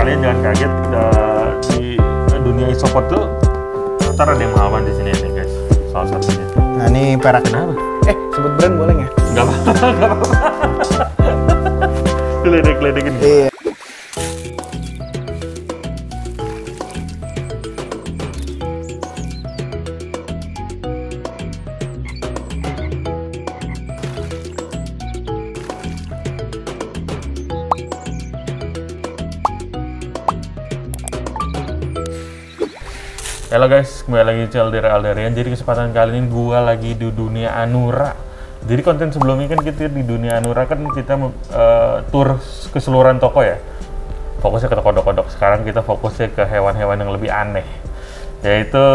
kalian jangan kaget di dunia isopod tuh ntar ada yang mahaman di sini nih guys, salah satunya. Nah ini perak. Kenapa? Sebut brand boleh nggak? Nggak apa-apa, nggak apa-apa. Ledek-ledekin. Iya. Halo guys, kembali lagi di Alderian. Jadi kesempatan kali ini gua lagi di dunia Anura. Jadi konten sebelumnya kan kita di dunia Anura kan kita tur keseluruhan toko ya. Fokusnya ke toko-toko. Sekarang kita fokusnya ke hewan-hewan yang lebih aneh, yaitu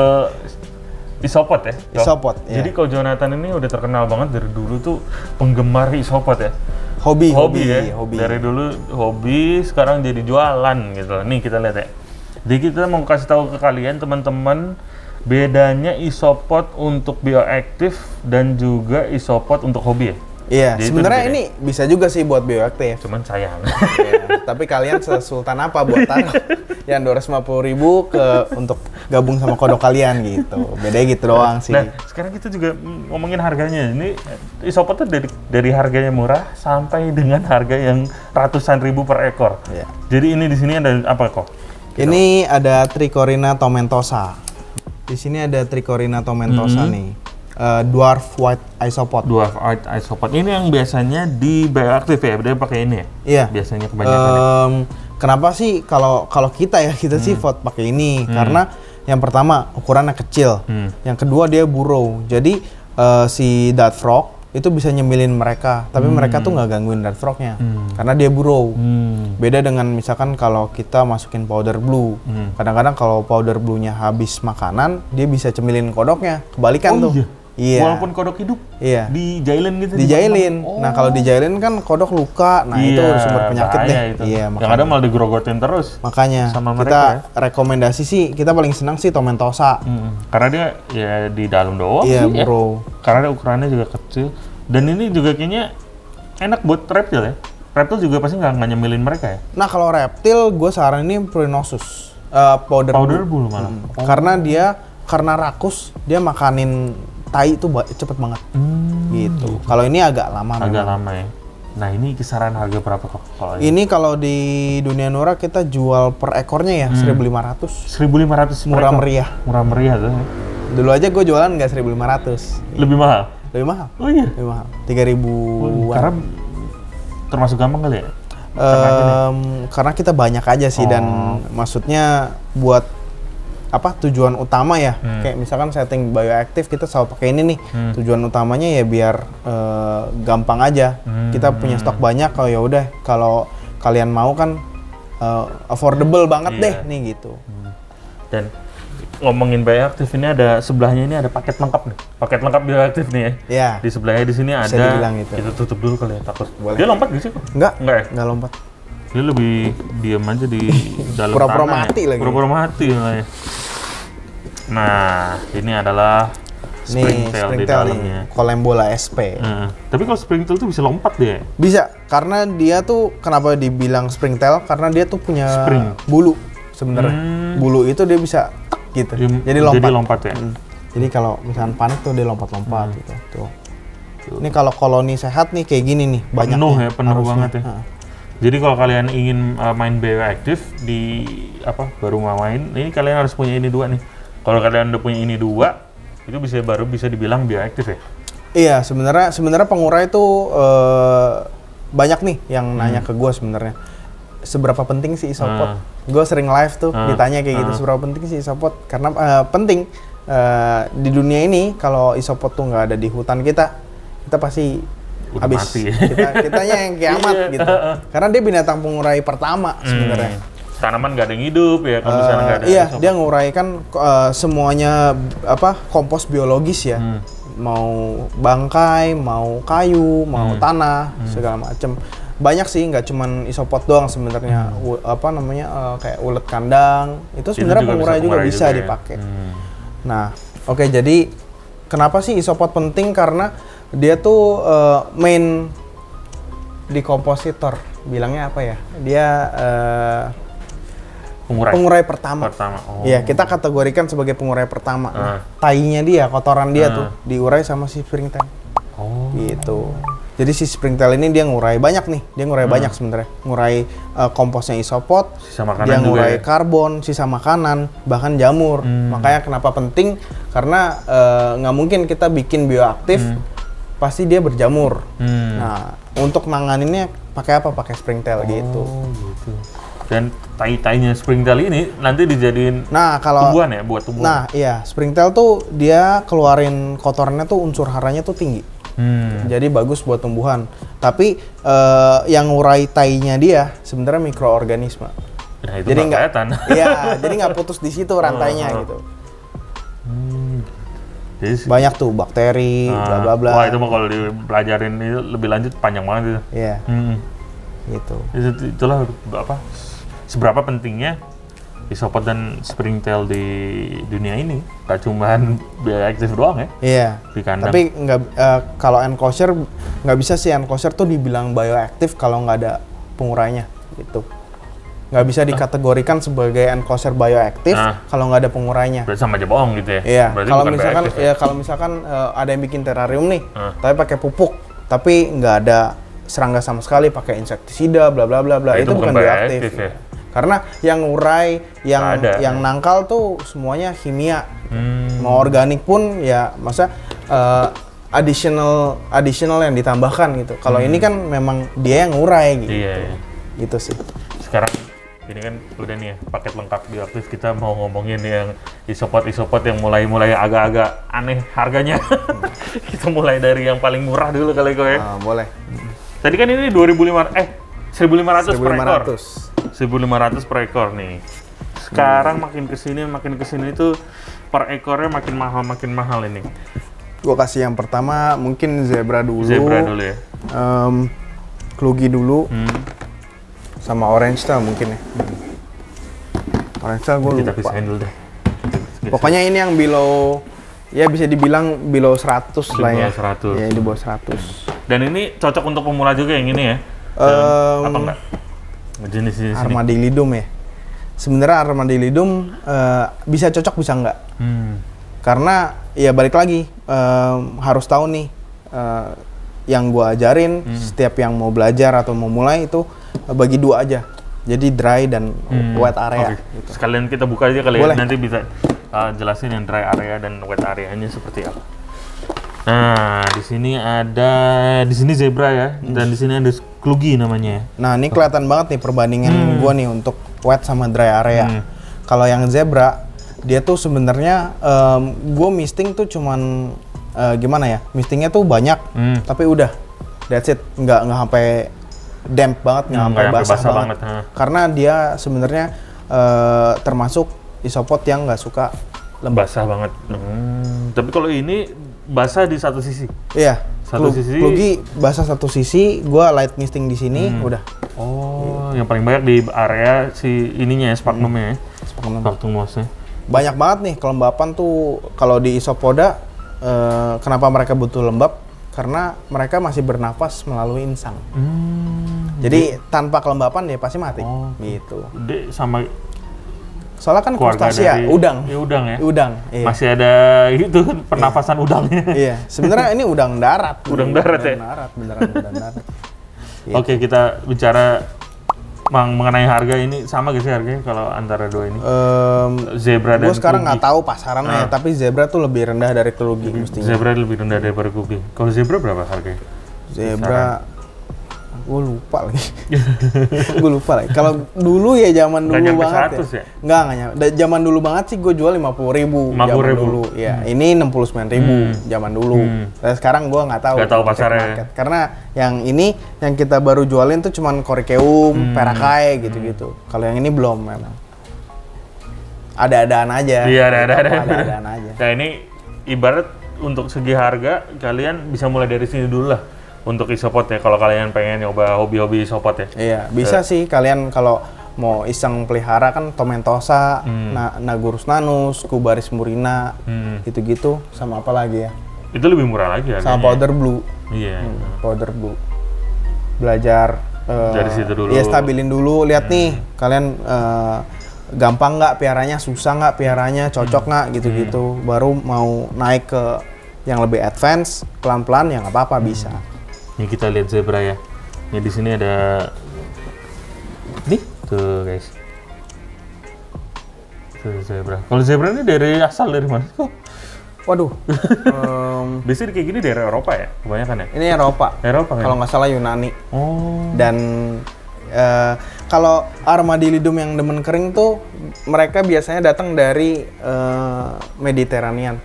isopod ya. Isopod. Jadi kalau Jonathan ini udah terkenal banget dari dulu tuh penggemar isopod ya. Hobi Ya. Dari dulu hobi, sekarang jadi jualan gitu. Nih kita lihat ya. Jadi kita mau kasih tahu ke kalian teman-teman bedanya isopod untuk bioaktif dan juga isopod untuk hobi ya. Iya, sebenarnya ini bisa juga sih buat bioaktif. Cuman sayang. Ya, tapi kalian sesultan apa buat taruh yang 250.000 untuk gabung sama kodok kalian gitu. Bedanya gitu doang sih. Nah, sekarang kita juga ngomongin harganya. Ini isopod tuh dari harganya murah sampai dengan harga yang ratusan ribu per ekor. Iya. Jadi ini di sini ada apa kok? Ini ada Trichorina tomentosa. Di sini ada Trichorina tomentosa nih. Dwarf white isopod. Dwarf white isopod. Ini yang biasanya di bioaktif ya, dia pakai ini ya? Iya. Biasanya kebanyakan ya. Kenapa sih kalau kita sih vote pakai ini? Karena yang pertama ukurannya kecil. Yang kedua dia burrow. Jadi si dart frog itu bisa nyemilin mereka, tapi mereka tuh nggak gangguin dart frognya karena dia burrow. Beda dengan misalkan kalau kita masukin powder blue, kadang-kadang kalau powder blue-nya habis makanan, dia bisa cemilin kodoknya. Kebalikan tuh. Iya. Walaupun kodok hidup, iya. Dijailin gitu. Dijailin. Nah kalau dijailin kan kodok luka, nah itu sumber penyakit deh. Itu. Iya. Yang ada malah digrogotin terus. Makanya sama kita rekomendasi sih, kita paling senang sih tomentosa. Karena dia ya di dalam doang iya, sih. Bro. Karena ukurannya juga kecil. Dan ini juga kayaknya enak buat reptil ya. Reptil juga pasti nggak nyemilin mereka ya. Nah kalau reptil, gue saranin Prinosus. Powder blue malah. Karena rakus, dia makanin tai itu cepet banget. Gitu. Kalau ini agak lama. Agak lama ya. Nah ini kisaran harga berapa kok? Ini kalau di dunia Nura kita jual per ekornya ya 1.500. 1.500 murah meriah. Murah meriah tuh. Dulu aja gue jualan nggak 1.500. Lebih mahal? Lebih mahal. Oh iya? Lebih mahal. 3.000-an. Karena termasuk gampang kali ya? Karena kita banyak aja sih dan maksudnya buat tujuan utama ya. Kayak misalkan setting bioaktif kita selalu pakai ini nih. Tujuan utamanya ya biar gampang aja. Kita punya stok banyak, kalau ya udah kalau kalian mau kan affordable banget deh nih gitu. Dan ngomongin bioaktif ini ada sebelahnya ini ada paket lengkap nih. Paket lengkap bioaktif nih ya. Iya. Di sebelahnya di sini ada. Gitu. Kita tutup dulu kali ya, takut. Boleh. Dia lompat gak sih kok? Enggak ya? Enggak lompat. Dia lebih diam aja di dalam pura-pura tanah mati ya. lagi. Pura-pura mati ya. Nah, ini adalah springtail di dalamnya. Colembola SP. Tapi kalau springtail tuh bisa lompat dia? Bisa, karena dia tuh kenapa dibilang springtail? Karena dia tuh punya bulu sebenarnya. Bulu itu dia bisa gitu. Jadi lompat. Ya. Jadi kalau misalkan panik tuh dia lompat-lompat gitu. Tuh. Ini kalau koloni sehat nih kayak gini nih, banyak penuh banget ya. Jadi kalau kalian ingin main bioaktif di baru mau main, ini kalian harus punya ini dua nih. Kalau kalian udah punya ini dua, itu baru bisa dibilang bioaktif ya? Iya, sebenarnya pengurai itu banyak nih yang nanya ke gue sebenarnya. Seberapa penting sih isopod? Gue sering live tuh ditanya kayak gitu, seberapa penting sih isopod? Karena penting di dunia ini kalau isopod tuh nggak ada di hutan kita pasti udah habis. Mati. Kitanya yang kiamat gitu. Karena dia binatang pengurai pertama sebenarnya. Tanaman nggak ada yang hidup ya kalau misalnya nggak ada. Iya, dia nguraikan semuanya kompos biologis ya. Mau bangkai, mau kayu, mau tanah, segala macem. Banyak sih, nggak cuman isopod doang sebenarnya. Kayak ulet kandang itu sebenarnya pengurai juga bisa dipakai. Nah, oke, jadi kenapa sih isopod penting? Karena dia tuh main dekompositor, bilangnya apa ya? Dia Pengurai pertama. Oh. Iya, kita kategorikan sebagai pengurai pertama. Nah, tainya dia, kotoran dia tuh diurai sama si springtail. Oh. Gitu. Jadi si springtail ini dia ngurai banyak nih. Dia ngurai banyak sebenarnya. Ngurai komposnya isopod, Sisa makanan dia ngurai juga ya? karbon, sisa makanan, bahkan jamur. Makanya kenapa penting? Karena nggak mungkin kita bikin bioaktif pasti dia berjamur. Nah, untuk nanganinnya pakai apa? Pakai springtail gitu. Oh, gitu. Dan tai-tainya springtail ini nanti dijadiin tumbuhan ya, buat tumbuhan. Nah, iya, springtail tuh dia keluarin kotorannya tuh unsur haranya tuh tinggi. Jadi bagus buat tumbuhan. Tapi yang ngurai tainya dia sebenarnya mikroorganisme. Nah, itu jadi nggak kelihatan. Iya, jadi nggak putus di situ rantainya gitu. Jadi, Banyak tuh bakteri, bla bla bla. Wah, itu mah kalau dipelajarin itu lebih lanjut panjang banget itu. Iya. Gitu. Itulah apa? Seberapa pentingnya isopod dan springtail di dunia ini. Gak cuman bioaktif doang ya. Iya. Di kandang. Tapi nggak kalau enclosure nggak bisa sih enclosure tuh dibilang bioaktif kalau nggak ada pengurainya gitu. Nggak bisa dikategorikan sebagai enclosure bioaktif kalau nggak ada pengurainya. Berarti sama aja bohong gitu ya. Iya. Berarti Kalau bukan misalkan bioaktif ya. kalau misalkan ada yang bikin terrarium nih, tapi pakai pupuk, tapi nggak ada serangga sama sekali, pakai insektisida, bla bla bla bla, Nah, itu bukan bioaktif. ya. Karena yang ngurai, yang nangkal tuh semuanya kimia. Mau organik pun ya masa additional yang ditambahkan gitu. Kalau ini kan memang dia yang ngurai gitu. Iya. Gitu sih. Sekarang ini kan udah nih ya, paket lengkap bioaktif. Kita mau ngomongin yang isopod yang mulai agak-agak aneh harganya. Kita mulai dari yang paling murah dulu kali gue ya. Boleh. Tadi kan ini 1.500 per ekor. 1.500 per ekor nih. Sekarang makin kesini itu per ekornya makin mahal ini. Gua kasih yang pertama mungkin zebra dulu. Zebra dulu ya. Klugi dulu. Sama orange tail mungkin ya. Orange tail gue Kita lupa. pisahin dulu deh. Pokoknya ini yang below, ya bisa dibilang below 100 lah ya. 100. Ya, di bawah 100. Dan ini cocok untuk pemula juga yang ini ya? Apa enggak? Jenis ini. Armadillidum ya. Sebenarnya Armadillidum bisa cocok bisa enggak. Karena ya balik lagi harus tahu nih yang gua ajarin setiap yang mau belajar atau mau mulai itu bagi dua aja. Jadi dry dan wet area. Gitu. Sekalian kita buka aja kali Boleh. ya. Nanti bisa jelasin yang dry area dan wet areanya seperti apa. Nah, di sini zebra ya, dan di sini ada klugi namanya. Nah, ini kelihatan banget nih perbandingan gua nih untuk wet sama dry area. Kalau yang zebra, dia tuh sebenarnya gua misting tuh cuman gimana ya? Mistingnya tuh banyak, tapi udah that's it. Nggak sampai damp banget, nggak sampai basah banget. Karena dia sebenarnya termasuk isopod yang nggak suka lembab. Basah banget. Tapi kalau ini basah di satu sisi. Iya. Satu sisi. Klugi basah satu sisi, gua light misting di sini, udah. Oh, yang paling banyak di area si ininya ya, sphagnumnya ya. Sphagnum mossnya. Banyak banget nih kelembapan tuh kalau di isopoda. Kenapa mereka butuh lembab? Karena mereka masih bernafas melalui insang. Jadi tanpa kelembapan dia pasti mati. Gitu. Sama Soalnya kan krustacea, udang. Ya, udang ya. Udang. Iya. Masih ada itu pernafasan udangnya. Iya. Sebenarnya ini udang darat. Udang darat ya. Udang darat, beneran udang darat. Gitu. Oke, kita bicara mengenai harga ini sama gak sih harganya kalau antara dua ini? Zebra dan Gue sekarang klugi. nggak tahu pasarannya ya, tapi zebra tuh lebih rendah dari klugi mestinya. Zebra lebih rendah daripada klugi. Kalau zebra berapa harganya? Zebra, gue lupa lagi. Gue lupa lagi. Kalau dulu ya zaman dulu nyampe banget 100 ya? Nggak nyampe. Zaman dulu banget sih gue jual 50.000 zaman dulu. Ya, ini 69.000 zaman dulu. Dan sekarang gue nggak tahu. Nggak tahu pasarnya. Market. Karena yang ini yang kita baru jualin tuh cuman Coriceum, Peracae gitu-gitu. Kalau yang ini belum memang. Ada-adaan aja. Iya, ada-adaan. Ada-adaan aja. Nah, ini ibarat untuk segi harga kalian bisa mulai dari sini dulu lah. Untuk isopod ya, kalau kalian pengen nyoba hobi-hobi isopod ya. Iya, bisa sih kalian kalau mau iseng pelihara kan Tomentosa, Nagurus nanus, Cubaris murina, gitu-gitu, sama apa lagi ya? Itu lebih murah lagi harganya. Sama powder blue. Iya. Powder blue. Belajar dari situ dulu. Iya, stabilin dulu. Lihat nih, kalian gampang nggak piaranya, susah nggak piaranya, cocok nggak gitu-gitu. Baru mau naik ke yang lebih advance, pelan-pelan ya nggak apa-apa bisa. Ini kita lihat zebra ya. Ini di sini ada nih tuh guys. Tuh zebra. Kalau zebra ini dari mana? Waduh. Biasanya kayak gini dari Eropa ya, kebanyakan ya? Ini Eropa. Eropa kan? Kalau nggak salah Yunani. Oh. Dan kalau armadillium yang demen kering tuh mereka biasanya datang dari Mediterranean.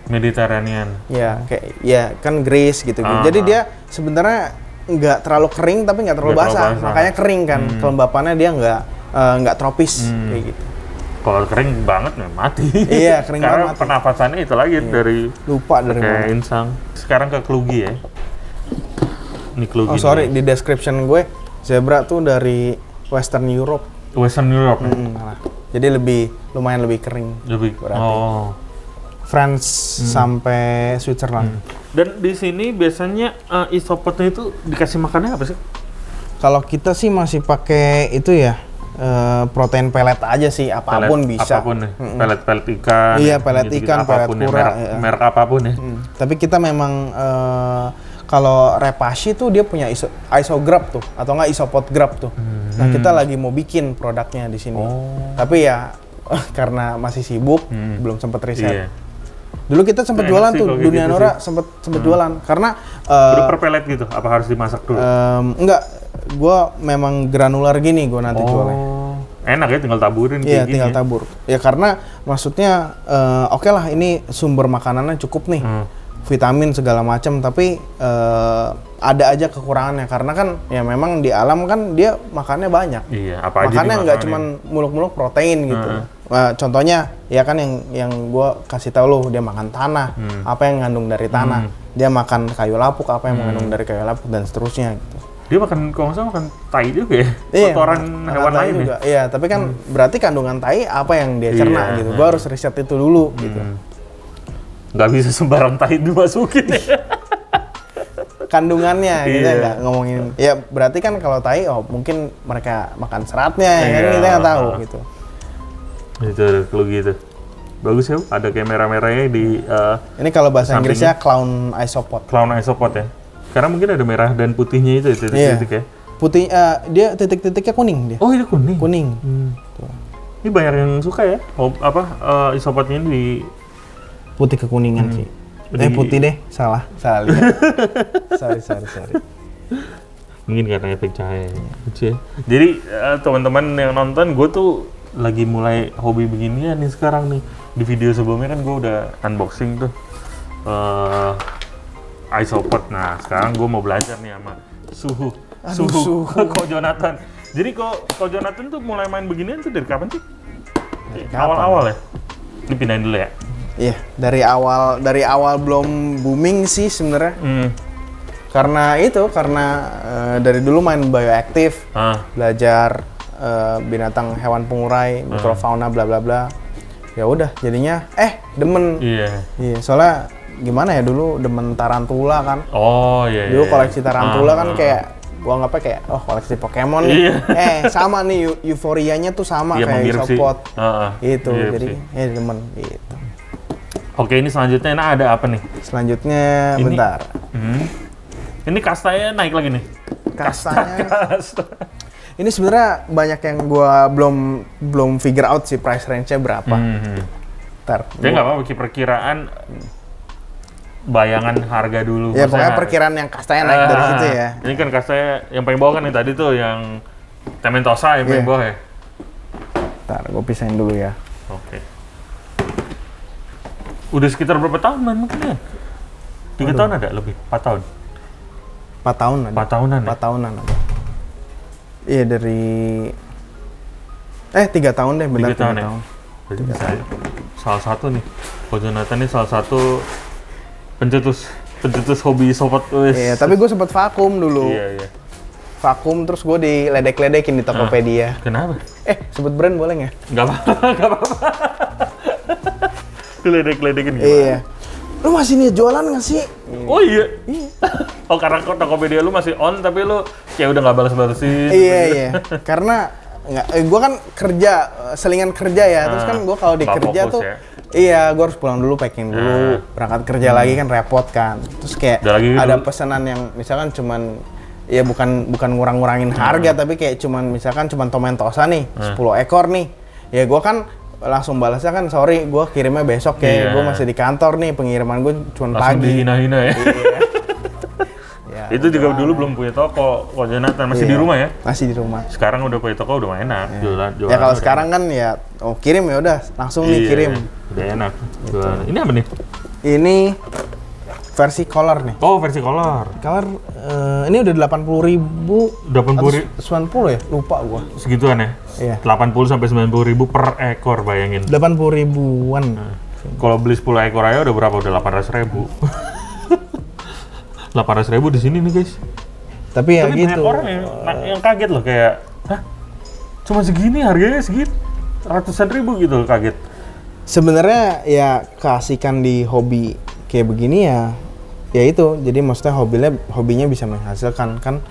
Ya, kayak ya kan Greece gitu. Jadi dia sebenarnya nggak terlalu kering tapi nggak terlalu basah. Makanya kering kan. Kelembapannya dia nggak tropis kayak gitu. Kalau kering banget nih mati. Iya, kering banget. Karena pernafasannya itu lagi dari lupa dari mana. Insang. Sekarang ke Klugi ya. Ini Klugi. Oh, sorry, di description gue zebra tuh dari Western Europe. Western Europe. Jadi lumayan lebih kering. Lebih. Berarti. France sampai Switzerland. Dan di sini biasanya isopodnya itu dikasih makannya apa sih? Kalau kita sih masih pakai itu ya. Protein pelet aja sih, apapun bisa. Apapun ya, pelet ikan. Iya, pelet ikan, pelet kura. Merek apapun ya. Tapi kita memang kalau Repashy tuh dia punya isograp tuh, atau nggak isopod grab tuh. Nah kita lagi mau bikin produknya di sini. Tapi ya karena masih sibuk, belum sempet riset. Iya. Dulu kita sempet jualan tuh, Dunia Anura gitu sempet jualan. Karena udah per pelet gitu, apa harus dimasak dulu? Enggak. Gua memang granular gini gua nanti jualnya. Enak ya, tinggal taburin kayak gini. Iya, tinggal tabur. Ya karena maksudnya oke lah ini sumber makanannya cukup nih. Vitamin segala macam, tapi ada aja kekurangannya karena kan ya memang di alam kan dia makannya banyak. Iya, apa aja makannya nggak cuman muluk-muluk protein gitu. Contohnya ya kan yang gua kasih tahu lu, dia makan tanah, apa yang mengandung dari tanah. Dia makan kayu lapuk, apa yang mengandung dari kayu lapuk dan seterusnya gitu. Dia makan, kalau nggak salah makan tai juga ya? Iya, kotoran hewan lain juga. Ya? Iya, tapi kan berarti kandungan tai apa yang dia cerna gitu. Gua harus riset itu dulu gitu. Nggak bisa sembarang tai dimasukin ya? Kandungannya gitu ya, nggak ngomongin. Ya berarti kan kalau tai, mungkin mereka makan seratnya, ya kan kita nggak tahu gitu. Itu kalau gitu. Bagus ya, ada kayak merah-merahnya di ini kalau bahasa Inggrisnya clown isopod. Clown isopod ya? Karena mungkin ada merah dan putihnya itu titik-titik ya. Putih, dia titik-titiknya kuning dia. Oh, itu kuning. Kuning. Ini banyak yang suka ya. Isopodnya ini di putih kekuningan sih. Putih deh, salah lihat. sorry. Mungkin karena efek cahaya. Ya. Jadi teman-teman yang nonton, gue tuh lagi mulai hobi beginian nih sekarang nih. Di video sebelumnya kan gue udah unboxing tuh. Isopod. Nah, sekarang gue mau belajar nih sama suhu. Ko Jonathan. Jadi Ko Jonathan tuh mulai main beginian tuh dari kapan sih? Awal-awal ya? Ini pindahin dulu ya? Iya, dari awal belum booming sih sebenarnya. Karena dari dulu main bioaktif, belajar binatang hewan pengurai, mikrofauna bla bla bla. Ya udah, jadinya demen. Iya, soalnya gimana ya, dulu demen tarantula kan. Oh iya. Dulu koleksi tarantula kan kayak gua anggapnya kayak koleksi Pokemon nih. Sama nih euforianya tuh sama kayak isopod. Gitu. Jadi demen gitu. Oke, ini selanjutnya ada apa nih? Selanjutnya bentar. Ini kastanya naik lagi nih. Kastanya. Ini sebenarnya banyak yang gua belum figure out sih price range-nya berapa. Ntar. Ya nggak apa-apa, perkiraan bayangan harga dulu. Ya pokoknya perkiraan yang kastanya naik dari situ ya. Ini kan kastanya yang paling bawah kan nih tadi tuh yang Tementosa yang paling bawah ya. Ntar gue pisahin dulu ya. Oke. Udah sekitar berapa tahun man mungkin ya? 3 tahun ada lebih? 4 tahun? 4 tahun ada. 4 tahunan ya? 4 tahunan ada. Iya dari 3 tahun deh, benar 3 tahun. Ya? Jadi bisa salah satu nih, Ko Jonathan ini salah satu pencetus hobi isopod. Iya, tapi gue sempet vakum dulu. Iya. Vakum terus gue diledek-ledekin di Tokopedia. Kenapa? Sebut brand boleh nggak? Nggak apa-apa. Diledek-ledekin gimana? Iya. Lu masih nih jualan nggak sih? Oh iya. Karena Tokopedia lu masih on tapi lu kayak udah nggak balas-balasin. Iya. Karena gue kan kerja, selingan kerja ya. Terus kan gue kalau di nggak kerja fokus tuh, ya? iya gue harus pulang dulu, packing dulu, berangkat kerja lagi kan repot kan. Terus kayak Udah lagi ada dulu. pesanan yang misalkan cuman, ya bukan ngurang-ngurangin harga, tapi kayak cuman misalkan cuman tomentosa nih, 10 ekor nih. Ya gue kan langsung balasnya kan, sorry gue kirimnya besok ya, Iya. gue masih di kantor nih, pengiriman gue cuman Langsung pagi. dihina-hina ya. Iya. Ya, Itu juga dulu belum punya toko, Ko Jonathan masih iya, di rumah ya. Masih di rumah. Sekarang udah punya toko udah enak, jualan. Ya kalau udah sekarang kan ya, kirim ya udah langsung nih Iya, kirim. udah enak. Jualan. Ini apa nih? Ini versi color nih. Oh, versi color. Color ini udah 80.000. 80.000 90 ya? Lupa gua. segituan ya? Iya. 80 sampai 90.000 per ekor, bayangin. 80 ribuan. Kalau beli 10 ekor aja udah berapa? Udah 800.000. 800.000 di sini nih, guys. Tapi ya Tapi gitu. banyak orang yang kaget loh, kayak, hah? Cuma segini harganya segitu? Ratusan ribu gitu, kaget. Sebenarnya ya keasikan di hobi kayak begini ya itu. Jadi maksudnya hobinya bisa menghasilkan kan.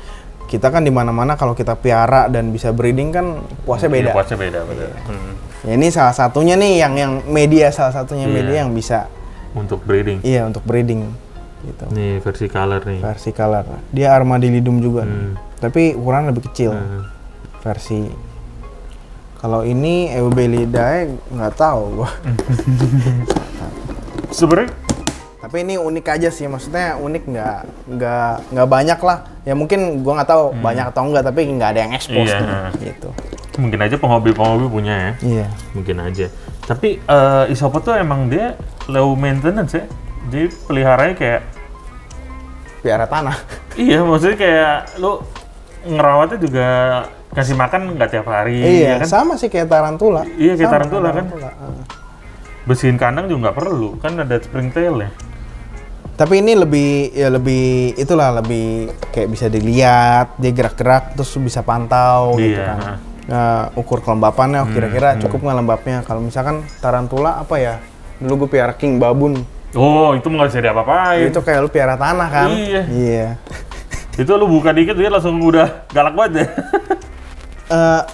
Kita kan di mana-mana kalau kita piara dan bisa breeding kan puasnya beda. Iya, puasnya beda, betul. Ya ini salah satunya nih yang media, salah satunya Iya. media yang bisa. Untuk breeding. Iya, untuk breeding gitu. Nih, versi color nih. Versi color. Dia armadillium juga. Tapi ukuran lebih kecil. Versi. Kalau ini Eubelidae nggak tahu gua. Sebenarnya Tapi ini unik aja sih, maksudnya unik nggak banyak lah. Ya mungkin gua nggak tahu banyak atau enggak, tapi nggak ada yang expose Iya. nih, gitu. mungkin aja penghobi-penghobi punya ya. Iya. Mungkin aja. Tapi Isopod tuh emang dia low maintenance ya. Jadi peliharanya kayak Piara tanah. iya, maksudnya kayak lu ngerawatnya juga kasih makan nggak tiap hari. Iya, ya kan? sama sih kayak tarantula. Iya, kayak Sama tarantula kan. Bersihin kandang juga nggak perlu, kan ada springtail ya. Tapi ini lebih itulah, lebih kayak bisa dilihat, dia gerak-gerak terus bisa pantau gitu Iya. kan. Ukur kelembapannya kira-kira cukup nggak lembabnya. Kalau misalkan tarantula apa ya? Dulu gue piara king baboon. Oh, itu nggak bisa diapa-apain. Itu kayak lu piara tanah kan? Iya. Iya. Itu lu buka dikit dia langsung udah galak banget ya.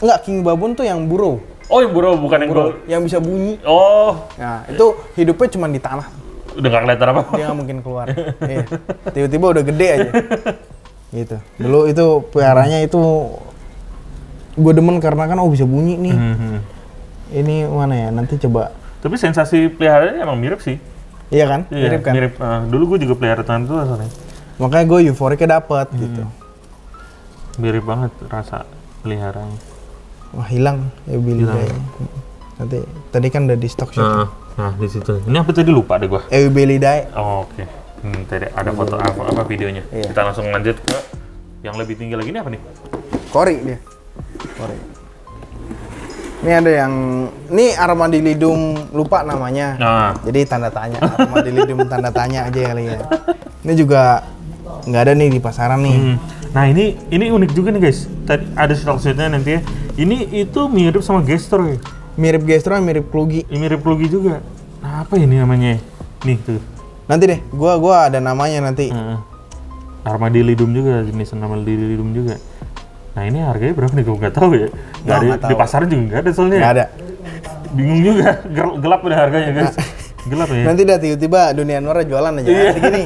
Enggak, king baboon tuh yang burrow. Oh, yang bro, bukan yang bro. Yang bisa bunyi. Oh, Nah, itu hidupnya cuma di tanah. udah nggak kelihatan apa. Dia nggak mungkin keluar. Iya. Tiba-tiba udah gede aja. Gitu. Dulu itu piaranya itu gue demen karena kan bisa bunyi nih. Ini mana ya? Nanti coba. Tapi sensasi peliharanya emang mirip sih. Iya kan? Iya, Mirip kan? Mirip. Dulu gue juga pelihara tarantula soalnya. Makanya gue euforiknya dapet gitu. Mirip banget rasa peliharanya. Wah, hilang ya Eubelidae. Nanti tadi kan udah di stock shop. Nah, di situ. Ini apa tadi lupa deh gua. Eubelidae. Oh, oke. Tadi ada foto apa videonya. Iya. Kita langsung lanjut ke yang lebih tinggi lagi. Ini apa nih? Kori dia. Kori. Ini ada yang armadillium, lupa namanya. Nah, Jadi tanda tanya, armadillium tanda tanya aja kali ya. Ini juga nggak ada nih di pasaran nih. Nah ini unik juga nih guys. Tadi ada stok setnya nanti ya. Ini itu mirip sama Gestor ya. Mirip Gestro, mirip Klugi. Ini mirip Plugi juga. Nah, apa ini namanya? Nih tuh. Nanti deh, gua ada namanya nanti. Armadillium juga, jenis armadillium juga. Nah ini harganya berapa nih? Gue nggak tahu ya. Nggak ada nggak di tahu. pasaran juga nggak ada soalnya. Nggak ada. Bingung juga. Gelap udah harganya guys. Gelap ya. Nanti dah tiba-tiba dunia Nora jualan aja. Iya. Gini.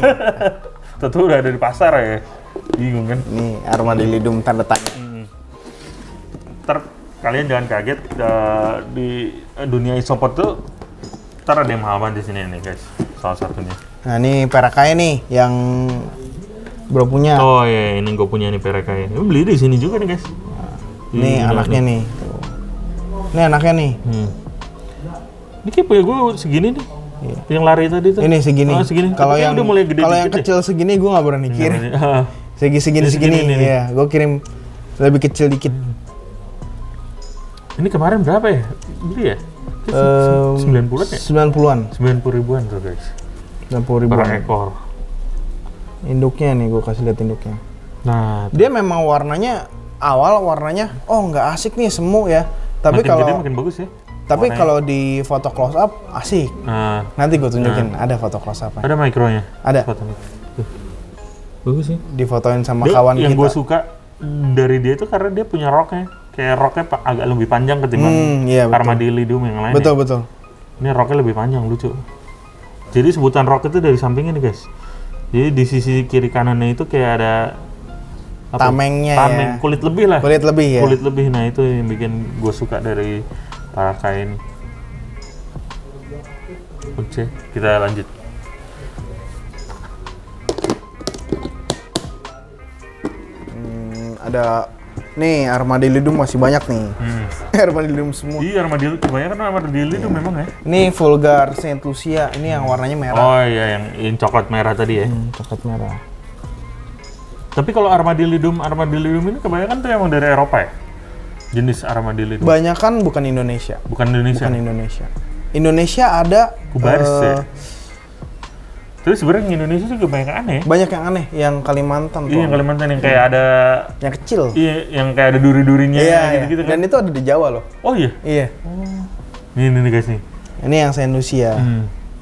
Tentu udah ada di pasar ya. Bingung kan? Nih armadillium tanda tanya. Ntar kalian jangan kaget di dunia isopod tuh ntar ada yang mahal banget di sini nih guys, salah satunya. Nah ini Perakai nih yang bro punya. Oh iya, ini gue punya nih Perakai. Ini beli di sini juga nih guys. Nih anaknya nih. Tuh. Ini anaknya nih. Ini kayak punya gue segini nih. Yang lari tadi tuh. Ini segini. Oh, segini. Kalau Tapi yang udah mulai gede kalau yang dikit kecil segini gue nggak berani deh. kirim. Segini Segini nih. ya. Gue kirim lebih kecil dikit. Ini kemarin berapa ya? Beli ya? 90-an ya? 90-an. 90 ribuan tuh guys. 90 Per ribuan. ekor. Induknya nih, gue kasih lihat induknya. Nah, Dia memang warnanya warnanya nggak asik nih semu ya. Tapi makin gede kalau makin bagus ya. tapi warnanya. kalau di foto close up asik. Nah, Nanti gue tunjukin ada foto close up. ada mikronya. Ada. Fotonya. Tuh. Bagus sih. Difotoin sama Dia, kawan yang kita. gue suka dari dia itu karena dia punya roknya kayak roknya agak lebih panjang ketimbang iya, betul. Armadillidium yang lain. Betul, betul. Ini roknya lebih panjang, lucu. Jadi sebutan rok itu dari sampingnya nih guys. Jadi di sisi kiri kanannya itu kayak ada tamengnya tameng, ya. kulit lebih lah. Kulit lebih ya. Kulit lebih, nah itu yang bikin gue suka dari Paraka ini. Oke, kita lanjut. Ada nih Armadillidium masih banyak nih. Armadillidium semua. Iya, Armadillidium kebanyakan Armadillidium memang ya. Ini Vulgar Saint Lucia, ini yang warnanya merah. Oh iya, yang coklat merah tadi ya. Coklat merah. Tapi kalau Armadillidium ini kebanyakan tuh emang dari Eropa ya? Jenis Armadillidium. Banyakan bukan Indonesia. Bukan Indonesia. Bukan Indonesia. Indonesia ada Kubaris ya. Terus sebenarnya Indonesia juga banyak yang aneh. Banyak yang aneh, yang Kalimantan. Iya, yang Kalimantan yang kayak ada yang kecil. Iya, yang kayak ada duri-durinya gitu-gitu kan. Dan itu ada di Jawa loh. Oh iya. Iya. Ini nih guys nih. Ini yang Saint Lucia.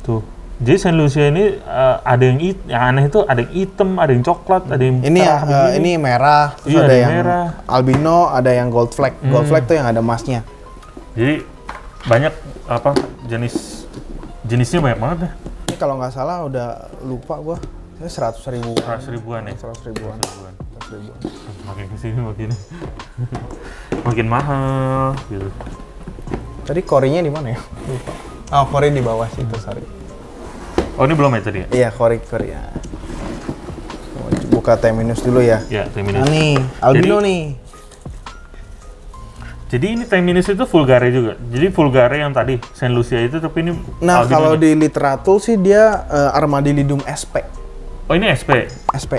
Tuh. Jadi Saint Lucia ini ada yang aneh itu ada yang hitam, ada yang coklat, ada yang ini merah, terus iya, ada yang merah. albino, ada yang gold flag. Gold flag tuh yang ada emasnya. Jadi banyak jenisnya banyak banget deh. Ini kalau nggak salah udah lupa gua. Ini 100.000. 100.000-an ya. 100.000-an. Makin kesini makin mahal gitu. Tadi korinya di mana ya? Lupa. Oh, kori di bawah situ, sorry. Oh, ini belum ya tadi ya? Iya, kori ya. Buka T- dulu ya. Iya, T-. Nah nih, albino nih. Jadi ini T- itu vulgare juga. Jadi vulgare yang tadi Saint Lucia itu, tapi ini Nah, kalau di literatur sih dia Armadillidium sp. Oh, ini SP. SP.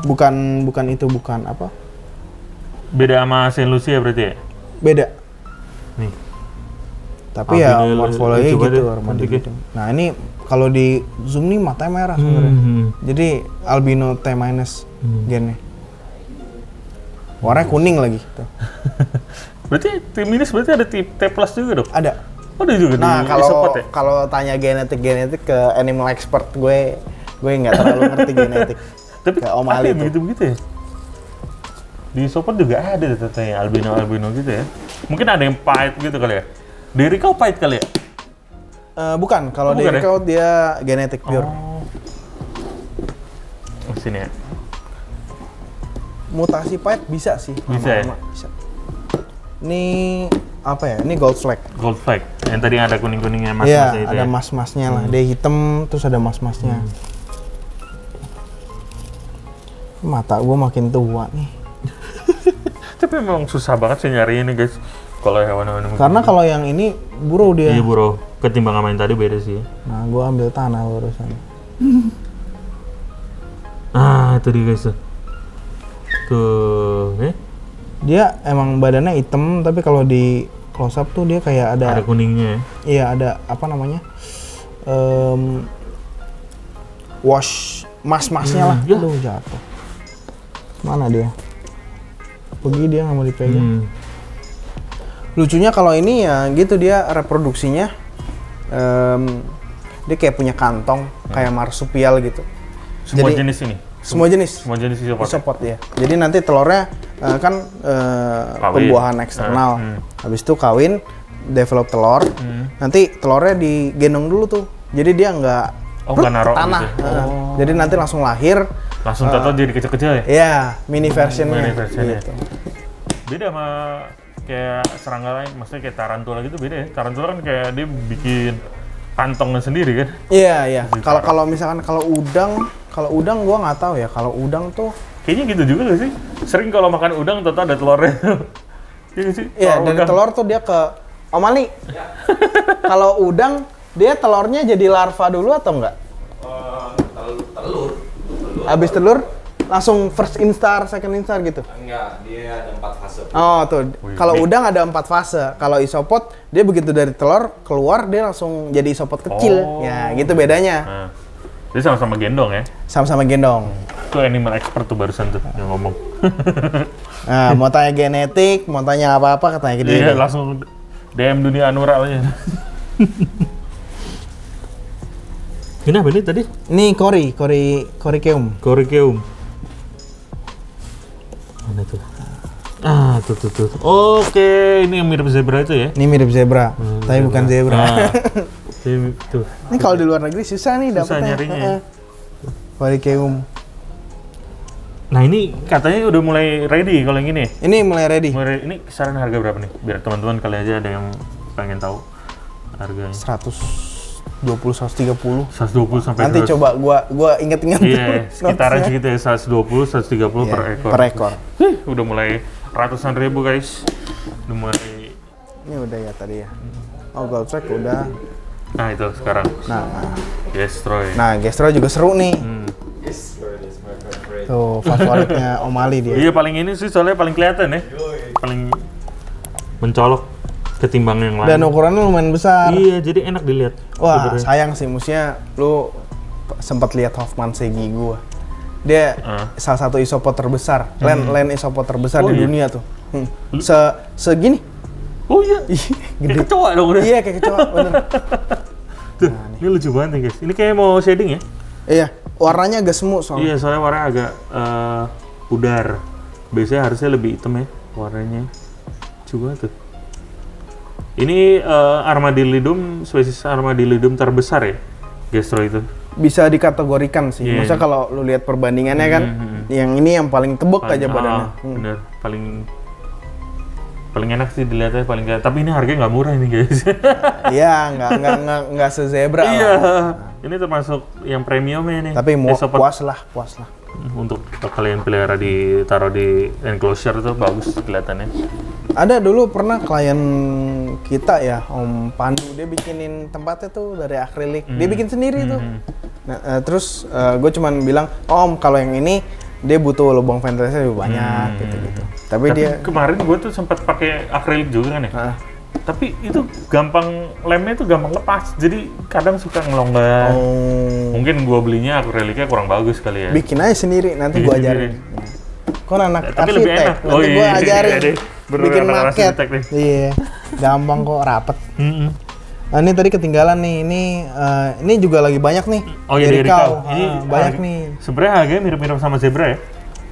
Bukan apa? Beda sama Saint Lucia berarti ya? Beda. Nih. Tapi morfologi gitu Armadillidium. Nah, ini kalau di zoom nih matanya merah sebenarnya. Jadi albino T- gennya. Warnanya kuning lagi. Tuh. Berarti T- berarti ada T+ juga dong? Ada. Oh, ada juga Nah, di isopod ya? kalau tanya genetik ke animal expert gue nggak terlalu ngerti genetik. Tapi Om Ali tuh. begitu ya? Di isopod juga ada katanya albino gitu ya. Mungkin ada yang pahit gitu kali ya. Dari kau pahit kali ya? Bukan, kalau bukan dari kau dia genetik pure. Sini ya. Mutasi pahit bisa sih. Bisa ya? Bisa. Ini apa ya? Ini gold flag. Gold flag. Yang tadi ada kuning-kuningnya Iya, mas-masnya itu ada ya? mas-masnya lah. Dia hitam terus ada mas-masnya. Mata gue makin tua nih. Tapi memang susah banget sih nyari ini guys. Kalau hewan-hewan Karena kalau yang ini buru dia. Iya bro, ketimbang sama yang tadi beda sih. Nah, gue ambil tanah urusan. Itu dia guys tuh. Dia emang badannya hitam, tapi kalau di close up tuh dia kayak ada kuningnya ya? Iya, ada apa namanya? Wash mas-masnya lah. Aduh, jatuh. Mana dia? Pergi dia nggak mau dipegang. Lucunya kalau ini ya gitu, dia reproduksinya dia kayak punya kantong kayak marsupial gitu. Semua Jadi, jenis ini? Semua jenis isopod ya. Jadi nanti telurnya kan pembuahan eksternal. Habis itu kawin, develop telur. Nanti telurnya digendong dulu tuh. Jadi dia nggak tanah. Gitu. Jadi nanti langsung lahir. Langsung tato jadi kecil-kecil ya? Iya, mini versionnya. Gitu. Beda sama kayak serangga lain, maksudnya kayak tarantula gitu beda ya. Tarantula kan kayak dia bikin kantongnya sendiri kan? Iya. Kalau misalkan kalau udang gua nggak tahu ya. Kalau udang tuh kayaknya gitu juga gak sih? Sering kalau makan udang tato ada telurnya. Iya gak sih? Iya, dari telur tuh dia ke Om Ali. Kalau udang dia telurnya jadi larva dulu atau enggak? Telur. Habis telur langsung first instar, second instar gitu? Enggak, dia ada 4 fase. Oh tuh, kalau udang ada 4 fase. Kalau isopod dia begitu dari telur keluar dia langsung jadi isopod kecil. Ya gitu bedanya. Jadi sama-sama gendong ya? Sama-sama gendong. Itu animal expert tuh barusan tuh yang ngomong. Nah, mau tanya genetik, mau tanya apa-apa katanya gitu. Iya, langsung DM Dunia Anura aja. Ini apa ini tadi? Ini Coriceum. Coriceum. Mana tuh? Tuh. Oke, ini yang mirip zebra itu ya? Ini mirip zebra, tapi bukan zebra. Tuh. Ini kalau di luar negeri susah nih Susah dapetnya. nyarinya ya. Varikeum. Nah ini katanya udah mulai ready kalau yang ini. Ini mulai ready. Ini kisaran harga berapa nih? Biar teman-teman kali aja ada yang pengen tahu harganya. 120, 130. 120 sampai Nanti 200. coba gua inget-inget. Iya, sekitaran segitu ya, 120, 130 per ekor. Per ekor. Udah mulai ratusan ribu guys. Udah mulai. Ini udah ya tadi ya. Oh, gold track udah. Nah itu sekarang. Nah, Destroy. Gestro juga seru nih. Yes, bro, that's my favorite. Tuh, favoritnya Om Ali dia. Iya paling ini sih soalnya paling kelihatan ya. Paling mencolok ketimbang yang lain. Dan ukurannya lumayan besar. Iya, jadi enak dilihat. Wah, sebenarnya. sayang sih, mestinya lu sempat lihat Hoffman Segi gua. Dia salah satu isopod terbesar, land isopod terbesar di iya? dunia tuh. Segini. Oh iya, Gede. kayak kecoa dong udah. Iya, kayak kecoa, bener. Tuh, ini lucu banget nih guys. Ini kayak mau shading ya? Iya, warnanya agak semu soalnya. Iya, soalnya warnanya agak pudar. Biasanya harusnya lebih hitam ya warnanya. Coba tuh. Ini Armadillidum, spesies Armadillidum terbesar ya, Gestro itu. Bisa dikategorikan sih. Iya. Masa kalau lu lihat perbandingannya kan, yang ini yang paling tebek aja badannya. Bener, paling enak sih dilihatnya paling kayak. Tapi ini harganya nggak murah ini guys. Iya, nggak sezebra Iya, lah. ini termasuk yang premiumnya nih. Tapi Isopod. puas lah. Untuk kalian pelihara ditaruh di enclosure tuh bagus kelihatannya. Ada dulu pernah klien kita ya, Om Pandu, dia bikinin tempatnya tuh dari akrilik. Dia bikin sendiri tuh. Nah, terus gue cuman bilang, Om kalau yang ini dia butuh lubang ventilasi lebih banyak gitu-gitu. Tapi dia kemarin gue tuh sempat pakai akrilik juga kan ya. Tapi itu lemnya tuh gampang lepas. Jadi kadang suka ngelonggar. Mungkin gue belinya akriliknya kurang bagus kali ya. Bikin aja sendiri, nanti gue ajarin. Kok anak Tapi lebih arsitek, enak. nanti gue ajarin. Iya deh. Bener Bikin anak maket. arsitek nih. Iya, gampang kok, rapet. Nah, ini tadi ketinggalan nih, ini juga lagi banyak nih. Oh iya, dari kau. Banyak nih. Sebenarnya harganya mirip-mirip sama zebra ya?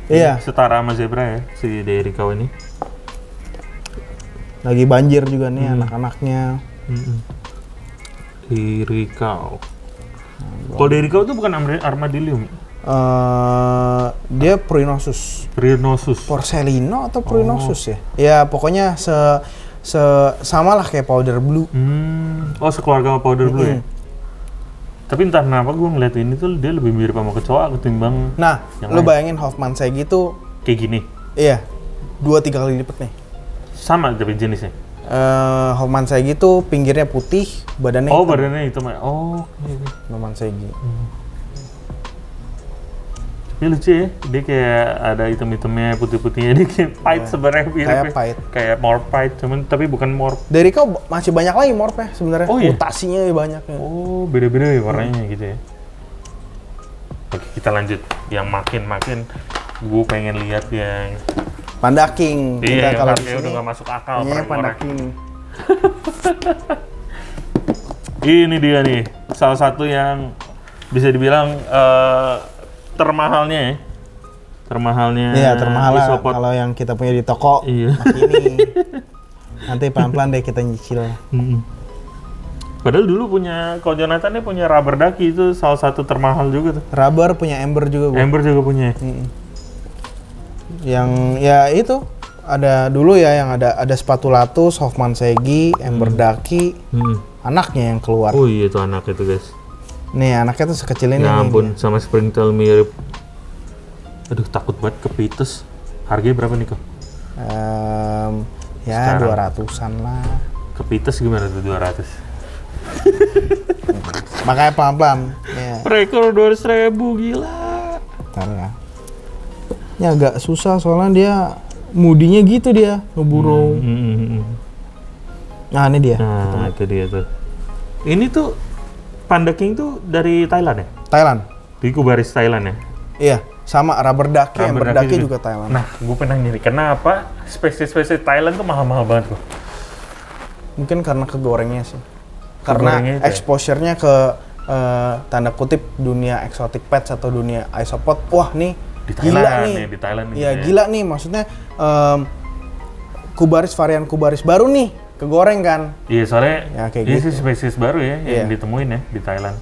Iya. Setara sama zebra ya, si Derikau ini. Lagi banjir juga nih anak-anaknya. Derikau. Kalau Derikau itu bukan Armadillium? Dia Pruinosus. Porcellino atau Pruinosus ya? Ya pokoknya sama lah kayak powder blue. Oh sekeluarga sama powder blue ya? Tapi entah kenapa gue ngeliat ini tuh dia lebih mirip sama kecoa ketimbang yang lu lain. bayangin Hoffman Segi tuh Kayak gini? iya, 2-3 kali lipat nih. Sama tapi jenisnya? Hoffman Segi tuh pinggirnya putih, badannya hitam. Badannya hitam ya? Oh iya. Hoffman Segi. Ini lucu ya, dia kayak ada hitam-hitamnya, putih-putihnya, dia kayak pahit sebenarnya Kayak pahit. Kayak morph pahit, cuman tapi bukan morph. Dari kau masih banyak lagi morphnya sebenarnya. Oh, iya? Mutasinya banyak ya. Oh, beda-beda ya warnanya gitu ya. Oke, kita lanjut. Yang makin gue pengen lihat yang Panda King. iya, yang kalau di harganya sini udah gak masuk akal. ini per Panda ekornya. King. Ini dia nih, salah satu yang bisa dibilang termahalnya ya. Iya, termahal lah isopod. kalau yang kita punya di toko. Iya. Ini. Nanti pelan-pelan deh kita nyicil. Padahal dulu kalau Jonathan dia punya rubber ducky itu salah satu termahal juga tuh. Rubber punya Ember juga gua. Ember juga punya. Yang ya itu ada dulu ya yang ada spatulatus, Hoffman Segi, Ember Ducky. Anaknya yang keluar. Oh iya itu anak itu guys. Nih anaknya tuh sekecil ini. Ya nih. ampun, sama springtail mirip. Aduh takut banget kepites. Harganya berapa nih kok? Ya Sekarang. 200-an lah. Kepites gimana tuh 200? Makanya pelan-pelan. Ya. Per ekor 200.000 gila. Bentar ya. Ini agak susah soalnya dia mudinya gitu dia ngeburung. Nah ini dia. Nah itu dia tuh. Ini tuh Panda King tuh dari Thailand ya? Thailand. Di Kubaris Thailand ya? Iya, sama rubber ducky, Ember Ducky juga Thailand. Nah, gue pernah nyari kenapa spesies-spesies Thailand tuh mahal-mahal banget kok? Mungkin karena kegorengnya sih. Kegorengnya Karena itu ya? exposure-nya ke tanda kutip dunia exotic pets atau dunia isopod. Wah nih Di gila Thailand nih. nih, di Thailand nih. Iya gila nih, maksudnya Kubaris varian Kubaris baru nih, kegoreng kan. Iya, soalnya Ya, kayak ini gitu. sih spesies baru ya yang Iya. ditemuin ya di Thailand.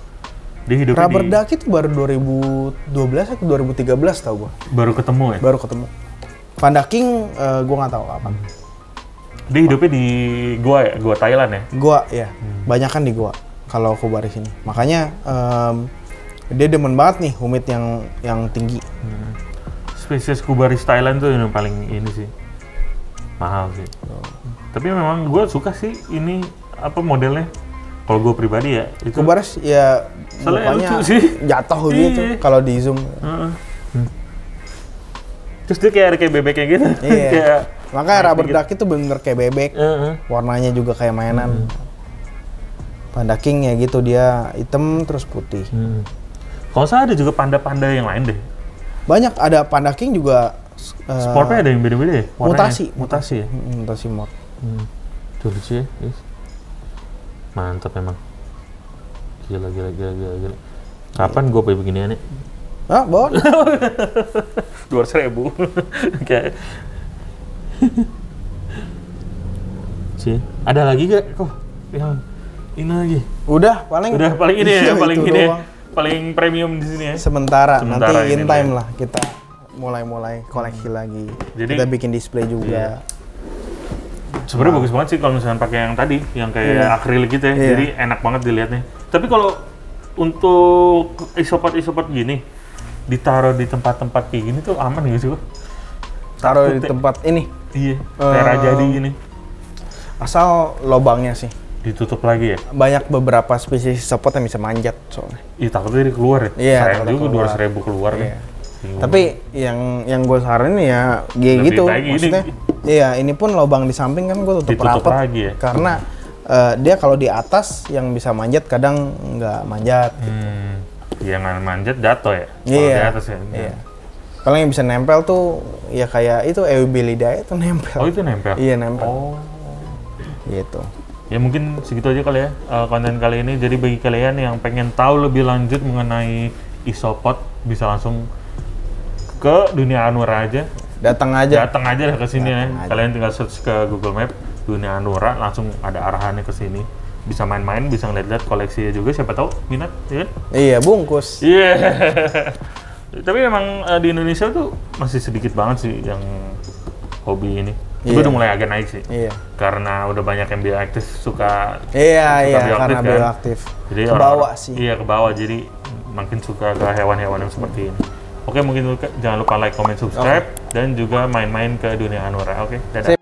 Dia hidupnya Rubber di duck itu baru 2012 atau 2013 tau gua. baru ketemu ya. Baru ketemu. Panda King gua nggak tahu kapan. Dia hidupnya di gua ya, gua Thailand ya. Gua ya, banyak kan di gua kalau Kubaris ini. Makanya dia demen banget nih humid yang tinggi. Spesies Kubaris Thailand tuh yang paling ini sih mahal sih. Tapi memang gue suka sih ini apa modelnya. Kalau gue pribadi ya itu. Kubaris ya Soalnya mukanya lucu sih. jatuh Iya. gitu kalau di zoom. Heeh. Terus dia kayak bebek kayak gitu. Iya. Kayak Makanya naik rubber dikit. duck itu bener kayak bebek. Heeh. Warnanya juga kayak mainan. Panda King ya gitu, dia hitam terus putih. Kalau saya ada juga panda-panda yang lain deh. Banyak, ada Panda King juga Sportnya ada yang beda-beda ya? Warnanya? mutasi ya? mutasi mod. Tuh lucu ya, guys. Mantap emang. Gila. Kapan gue beli beginian ya? Ah, bawa. 200.000. Kayak. Cie, ada lagi gak? Kok yang ini lagi? Udah paling Paling ini ya, iya, paling itu ini ya. doang. Paling premium di sini ya. Sementara Sementara nanti ini in time lah. lah kita mulai koleksi lagi. Jadi- Kita bikin display juga. Sebenarnya bagus banget sih kalau misalnya pakai yang tadi, yang kayak Iya. akrilik gitu ya. Iya. Jadi enak banget dilihatnya. Tapi kalau untuk isopod gini, ditaruh di tempat-tempat kayak gini tuh aman nggak sih? Bro? Taruh di Takut ya. tempat ini. Iya, kayak jadi gini. Asal lobangnya sih. Ditutup lagi ya? Banyak beberapa spesies isopod yang bisa manjat soalnya. Ih, takutnya dia keluar ya? Iya, Sayang takutnya juga keluar. 200.000 keluar Iya. nih. Bingung. Tapi yang gue saranin ya kayak Lebih gitu. baik ini- Maksudnya iya, ini pun lobang di samping kan gue tutup Ditutup rapat. lagi ya? Karena dia kalau di atas yang bisa manjat kadang nggak manjat. Yang manjat jatuh ya? Kalau Iya. di atas ya? Iya. Kalau yang bisa nempel tuh ya kayak itu Eubilidae itu nempel. Oh, itu nempel? Iya, nempel. Oh. Gitu. Ya mungkin segitu aja kali ya konten kali ini. Jadi bagi kalian yang pengen tahu lebih lanjut mengenai isopod, bisa langsung ke Dunia Anura aja. Datang aja. Datang aja lah ke sini ya. Datang aja. Kalian tinggal search ke Google Map Dunia Anura, langsung ada arahannya ke sini. Bisa main-main, bisa ngeliat-liat koleksinya juga, siapa tahu minat, ya kan? Iya, bungkus. Iya. Tapi memang di Indonesia tuh masih sedikit banget sih yang hobi ini. Juga Iya. udah mulai agak naik sih. Iya. Karena udah banyak yang bioaktif suka Iya, suka karena kan. bioaktif. Jadi Kebawa orang-orang- sih. Iya, ke bawah. Jadi makin suka ke hewan-hewan yang seperti ini. Oke, mungkin jangan lupa like, comment, subscribe, dan juga main-main ke Dunia Anura. Oke, dadah.